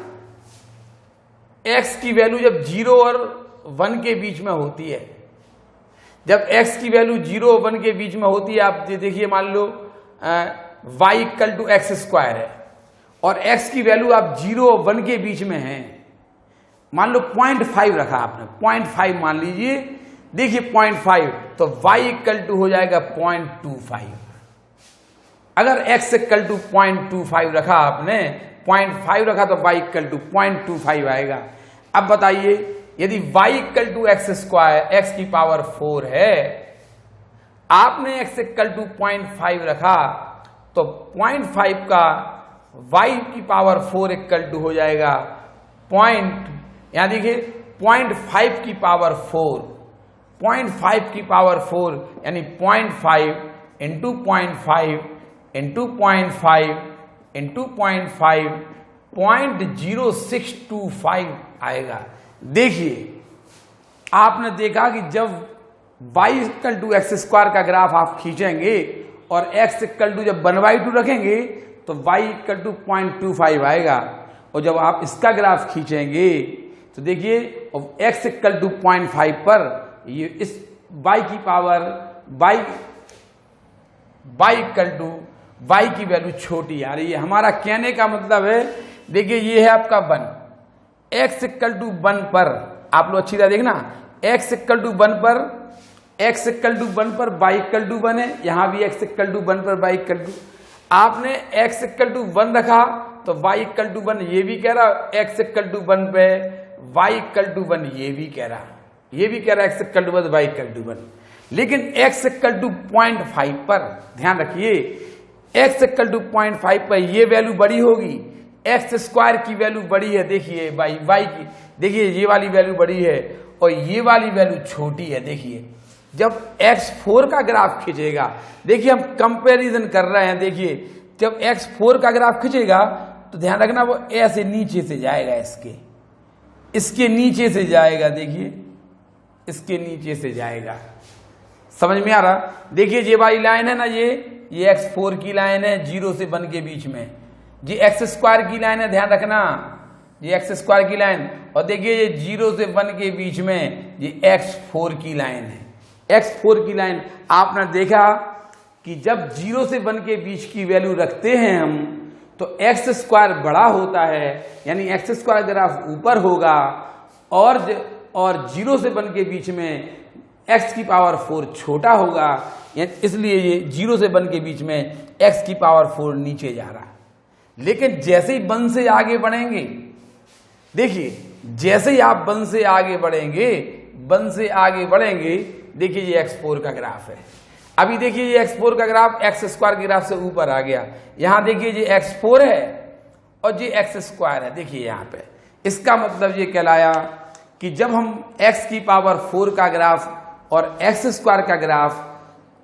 x की वैल्यू जब 0 और 1 के बीच में होती है, जब x की वैल्यू 0 और 1 के बीच में होती है, आप देखिए मान लो y = x² है और x की वैल्यू आप 0 और 1 के बीच में है, मान लो 0.5 रखा आपने, 0.5 मान लीजिए, देखिए 0.5, तो y = हो जाएगा 0.25। अगर x = 0.25 रखा आपने, 0.5 रखा तो y = 0.25 आएगा। अब बताइए यदि y = x², x की पावर 4 है, आपने x = 0.5 रखा तो 0.5 का y की पावर 4 = हो जाएगा यहां देखिए 0.5 की पावर 4, 0.5 की पावर 4 यानी 0.5 इंटू 0.5 इंटू 0.5 इंटू 0.5, 0.0625 आएगा। देखिए आपने देखा कि जब y = x² का ग्राफ आप खींचेंगे और x = जब 1/2 रखेंगे तो y = 0.25 आएगा, और जब आप इसका ग्राफ खींचेंगे तो देखिए x = 0.5 पर ये इस y की पावर y की वैल्यू छोटी आ रही है। हमारा कहने का मतलब है, देखिए ये है आपका 1, x = 1 पर, आप लोग अच्छी तरह देखना, x = 1 पर, x = 1 पर y = 1 है, यहां भी x = 1 पर y = आपने x = 1 रखा तो y = 1 ये भी कह रहा, x = 1 पे y = 1 ये भी कह रहा, ये भी कह रहा x = 1 y = 1, लेकिन x = 0.5 पर ध्यान रखिए, x = 0.5 पर ये वैल्यू बड़ी होगी, x² की वैल्यू बड़ी है, देखिए y की, देखिए ये वाली वैल्यू बड़ी है और ये वाली वैल्यू छोटी है। देखिए जब x4 का ग्राफ खींचेगा, देखिए हम कंपैरिजन कर रहे हैं, देखिए जब x4 का ग्राफ खींचेगा तो ध्यान रखना वो ऐसे नीचे से जाएगा, इसके नीचे से जाएगा, देखिए इसके नीचे से जाएगा, समझ में आ रहा? देखिए ये वाली लाइन है ना, ये x4 की लाइन है 0 से 1 के बीच में, ये x² की लाइन है, ध्यान रखना ये x² की लाइन, और देखिए ये 0 से 1 के बीच में ये x4 की लाइन है। x4 की लाइन आपने देखा कि जब 0 से 1 के बीच की वैल्यू रखते हैं हम तो x² बड़ा होता है, यानी x² ग्राफ ऊपर होगा, और 0 से 1 के बीच में x की पावर 4 छोटा होगा, इसलिए ये 0 से 1 के बीच में x की पावर 4 नीचे जा रहा है। लेकिन जैसे ही 1 से आगे बढ़ेंगे, देखिए जैसे ही आप 1 से आगे बढ़ेंगे, देखिए ये x4 का ग्राफ है। अभी देखिए ये x4 का ग्राफ x² के ग्राफ से ऊपर आ गया, यहां देखिए ये x4 है और ये x² है, देखिए यहां पे, इसका मतलब ये कहलाया कि जब हम x की पावर 4 का ग्राफ और x² का ग्राफ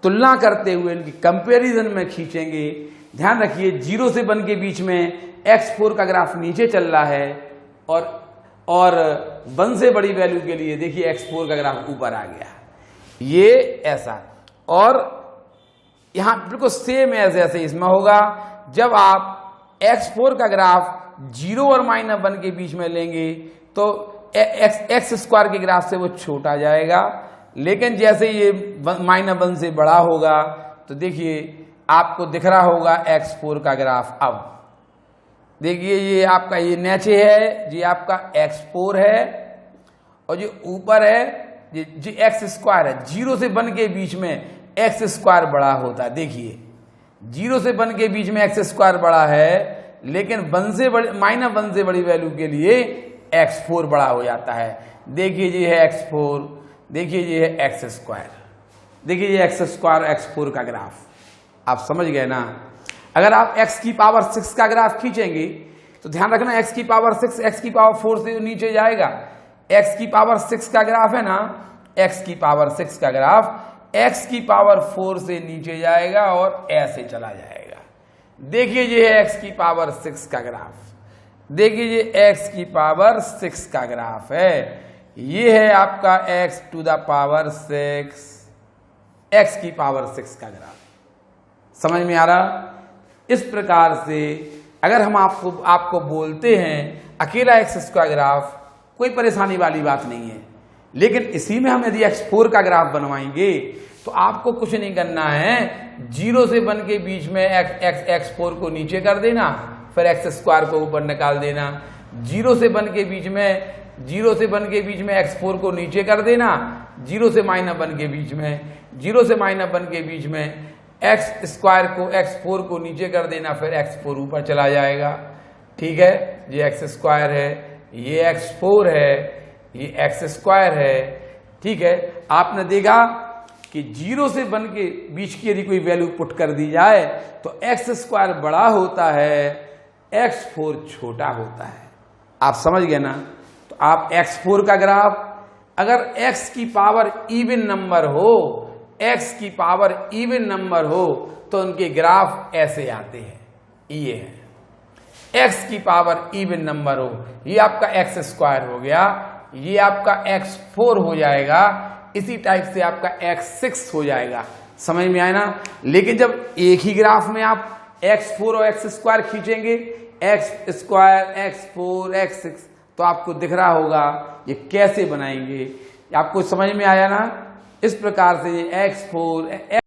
तुलना करते हुए इनकी कंपैरिजन में खींचेंगे, ध्यान रखिए 0 से 1 के बीच में x4 का ग्राफ नीचे चल रहा है और 1 से बड़ी वैल्यू के लिए देखिए x4 का ग्राफ ऊपर आ गया, ये ऐसा। और यहां बिल्कुल सेम ऐसे इसमें होगा, जब आप x4 का ग्राफ 0 और -1 के बीच में लेंगे तो x² के ग्राफ से वो छोटा जाएगा, लेकिन जैसे ये -1 से बड़ा होगा तो देखिए आपको दिख रहा होगा x4 का ग्राफ। अब देखिए ये आपका ये नीचे है, ये आपका x4 है, और ये ऊपर है ये x² है। 0 से 1 के बीच में x² बड़ा होता है, देखिए 0 से 1 के बीच में x² बड़ा है, लेकिन -1 से बड़ी वैल्यू के लिए x4 बड़ा हो जाता है। देखिए ये है x4, देखिए ये है x², देखिए ये x² x4 का ग्राफ, आप समझ गए ना। अगर आप x की पावर 6 का ग्राफ खींचेंगे तो ध्यान रखना x की पावर 6 x की पावर 4 से नीचे जाएगा। x की पावर 6 का ग्राफ है ना, x की पावर 6 का ग्राफ x की पावर 4 से नीचे जाएगा और ऐसे चला जाएगा। देखिए ये है x की पावर 6 का ग्राफ, देखिए ये x की पावर 6 का ग्राफ है, ये है आपका x to the power 6, x की पावर 6 का ग्राफ। समझ में आ रहा? इस प्रकार से अगर हम आपको बोलते हैं अकेला x² ग्राफ, कोई परेशानी वाली बात नहीं है, लेकिन इसी में हम यदि x4 का ग्राफ बनवाएंगे तो आपको कुछ नहीं करना है, 0 से 1 के बीच में x4 को नीचे कर देना, फिर x² को ऊपर निकाल देना। 0 से 1 के बीच में x4 को नीचे कर देना, 0 से -1 के बीच में, 0 से -1 के बीच में x² को x4 को नीचे कर देना, फिर x4 ऊपर चला जाएगा। ठीक है, ये x² है, ये x4 है, ये x² है। ठीक है, आपने देखा कि 0 से 1 के बीच की यदि कोई वैल्यू पुट कर दी जाए तो x² बड़ा होता है, x4 छोटा होता है। आप समझ गए ना? तो आप x4 का ग्राफ, अगर x की पावर इवन नंबर हो, x की पावर इवन नंबर हो तो उनके ग्राफ ऐसे आते हैं, ये है x की पावर इवन नंबर हो, ये आपका x² हो गया, ये आपका x4 हो जाएगा, इसी टाइप से आपका x6 हो जाएगा। समझ में आया ना? लेकिन जब एक ही ग्राफ में आप x4 और x² खींचेंगे, x² x4 x6, तो आपको दिख रहा होगा ये कैसे बनाएंगे। आपको समझ में आया ना? इस प्रकार से ये x4